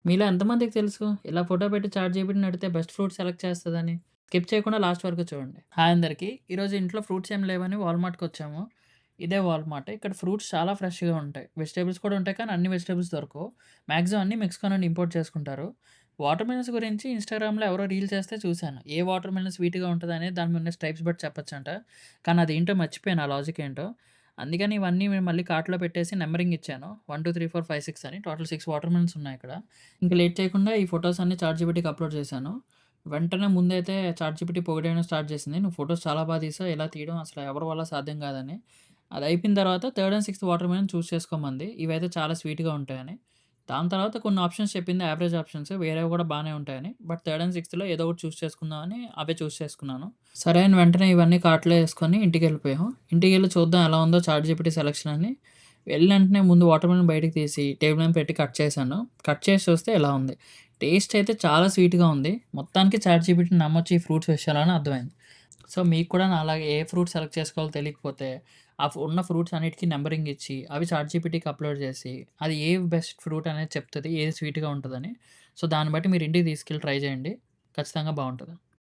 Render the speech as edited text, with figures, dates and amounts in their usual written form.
మీలో ఎంతమందికి తెలుసు ఇలా ఫోటో పెట్టి చాట్‌జీపీటీని అడిగితే బెస్ట్ ఫ్రూట్ సెలెక్ట్ చేస్తదని? స్కిప్ చేయకుండా లాస్ట్ వరకు చూడండి. హాయ్ అందరికీ. ఈరోజు ఇంట్లో ఫ్రూట్స్ ఏం లేవని వాల్‌మార్ట్‌కొచ్చాము. ఇదే వాల్‌మార్ట్. ఇక్కడ ఫ్రూట్స్ చాలా ఫ్రెష్‌గా ఉంటాయి. వెజిటబుల్స్ కూడా ఉంటాయి కానీ అన్ని వెజిటబుల్స్ దొరకవు. మాక్సిమం అన్నీ మెక్సికో నుండి ఇంపోర్ట్ చేసుకుంటారు. వాటర్ మిలన్స్ గురించి ఇన్‌స్టాగ్రామ్‌లో ఎవరో రీల్ చేస్తే చూసాను. ఏ వాటర్ మిలన్ స్వీట్‌గా ఉంటదని దాని మీద ఉన్న స్ట్రైప్స్ బట్టి చెప్పొచ్చంట. కానీ అదేంటో మర్చిపోయాను ఆ లాజిక్ ఏంటో. అందుకని ఇవన్నీ మేము మళ్ళీ కార్ట్‌లో పెట్టేసి నంబరింగ్ ఇచ్చాను. 1, 2, 3, 4, 5, 6 అని టోటల్ 6 వాటర్ మిలన్స్ ఉన్నాయిక్కడ. ఇంక లేట్ చేయకుండా ఈ ఫోటోస్ అన్నీ చాట్‌జీపీటీకి అప్‌లోడ్ చేశాను. వెంటనే ముందైతే చాట్‌జీపీటీ పొగిడేయడం స్టార్ట్ చేసింది. "నువ్వు ఫోటోస్ చాలా బాగా తీసావు. ఇలా తీయడం అసలు ఎవరి వల్ల సాధ్యం కాదని." అది అయిపోయిన తర్వాత third and sixth watermelon choose చేసుకోమంది. ఇవైతే చాలా స్వీట్‌గా ఉంటాయని. దాని తర్వాత కొన్ని ఆప్షన్స్ చెప్పింది యావరేజ్ ఆప్షన్స్. వేరేవి కూడా బానే ఉంటాయని. బట్ థర్డ్ అండ్ సిక్స్త్‌లో ఏదో ఒకటి చూస్ చేసుకుందామని అవే చూస్ చేసుకున్నాను. సరే అని వెంటనే ఇవన్నీ కార్ట్‌లో యేసుకొని ఇంటికెళ్ళిపోయాం. ఇంటికెళ్ళి చూద్దాం ఎలా ఉందో చాట్‌జీపీటీ సెలక్షన్ అని వెళ్ళిన వెంటనే ముందు వాటర్ మిలన్ బయటకి తీసి టేబుల్ మీద పెట్టి కట్ చేశాను. కట్ చేసి చూస్తే ఇలా ఉంది. టేస్ట్ అయితే చాలా స్వీట్‌గా ఉంది. మొత్తానికి చాట్‌జీపీటీని నమ్మొచ్చు ఈ ఫ్రూట్స్ విషయాలో అని అర్థమైంది. సో, మీకు కూడా నాలాగా ఏ ఫ్రూట్ సెలెక్ట్ చేసుకోవాలో తెలియకపోతే, ఉన్న ఫ్రూట్స్ అన్నిటికి నంబరింగ్ ఇచ్చి, అవి చాట్‌జీపీటీకి అప్‌లోడ్ చేసి, అది ఏ బెస్ట్ ఫ్రూట్ అనేది చెప్తది. ఏది స్వీట్‌గా ఉంటదని. సో, దాన్ని బట్టి మీరు ఇంటికి తీసుకెళ్ళి ట్రై చేయండి. ఖచ్చితంగా బావుంటది.